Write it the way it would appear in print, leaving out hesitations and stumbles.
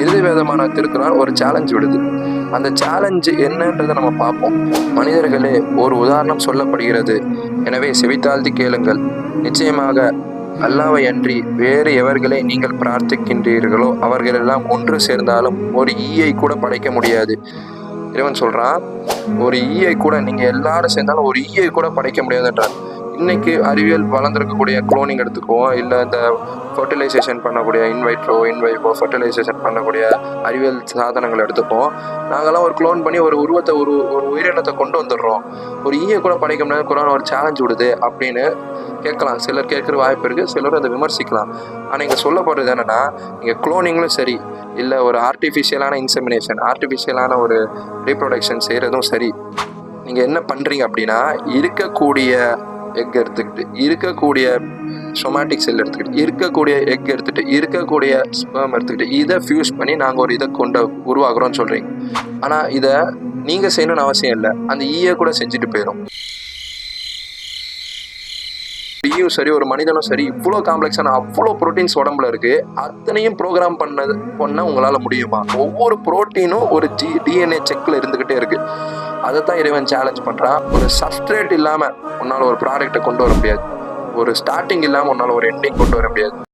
இறுதி வேதமான திருக்குறள் ஒரு சேலஞ்ச் விடுது. அந்த சேலஞ்சு என்னன்றதை நம்ம பார்ப்போம். மனிதர்களே, ஒரு உதாரணம் சொல்லப்படுகிறது, எனவே செவித்தாழ்த்தி கேளுங்கள். நிச்சயமாக அல்லாவை அன்றி வேறு எவர்களை நீங்கள் பிரார்த்திக்கின்றீர்களோ அவர்களெல்லாம் ஒன்று சேர்ந்தாலும் ஒரு ஈயை கூட படைக்க முடியாது. இறைவன் சொல்றான், ஒரு ஈயை கூட நீங்க எல்லாரும் சேர்ந்தாலும் ஒரு ஈயை கூட படைக்க முடியாதுன்றான். இன்னைக்கு அறிவியல் வளர்ந்துருக்கக்கூடிய குளோனிங் எடுத்துக்குவோம், இல்லை இந்த ஃபர்டிலைசேஷன் பண்ணக்கூடிய இன்வைவோ ஃபர்டிலைசேஷன் பண்ணக்கூடிய அறிவியல் சாதனங்களை எடுத்துப்போம். நாங்கள்லாம் ஒரு குளோன் பண்ணி ஒரு உருவத்தை ஒரு உயிரினத்தை கொண்டு வந்துடுறோம். ஒரு ஈயை கூட படைக்க முடியாது, குரான் ஒரு சேலஞ்ச் விடுது அப்படின்னு கேட்கலாம். சிலர் கேட்குற வாய்ப்பு இருக்குது, சிலர் அதை விமர்சிக்கலாம். ஆனால் இங்கே சொல்லப்படுறது என்னென்னா, இங்கே குளோனிங்களும் சரி, இல்லை ஒரு ஆர்டிஃபிஷியலான இன்செமினேஷன், ஆர்டிஃபிஷியலான ஒரு ரீப்ரொடக்ஷன் செய்கிறதும் சரி, நீங்கள் என்ன பண்ணுறீங்க அப்படின்னா, இருக்கக்கூடிய எக் எடுத்துக்கிட்டு, இருக்கக்கூடிய சொமாட்டிக் செல் எடுத்துக்கிட்டு, இருக்கக்கூடிய எக் எடுத்துகிட்டு, இருக்கக்கூடிய ஸ்பெர்ம் எடுத்துக்கிட்டு, இதை ஃபியூஸ் பண்ணி நாங்கள் ஒரு இதை கொண்டு உருவாக்குறோம்னு சொல்கிறீங்க. ஆனால் இதை நீங்கள் செய்யணும்னு அவசியம் இல்லை, அந்த ஈயை கூட செஞ்சுட்டு போயிடும். ஈயும் சரி, ஒரு மனிதனும் சரி, இவ்வளோ காம்ப்ளெக்ஸான அவ்வளோ ப்ரோட்டீன்ஸ் உடம்புல இருக்கு. அத்தனையும் ப்ரோக்ராம் பண்ண உங்களால் முடியுமா? ஒவ்வொரு ப்ரோட்டீனும் ஒரு டிஎன்ஏ செக்ல இருந்துகிட்டே இருக்கு. அதை தான் இறைவன் சேலஞ்ச் பண்றான். ஒரு சப்ஸ்ட்ரேட் இல்லாம உன்னால ஒரு ப்ராடக்டை கொண்டு வர முடியாது. ஒரு ஸ்டார்டிங் இல்லாம உன்னால ஒரு எண்டிங் கொண்டு வர முடியாது.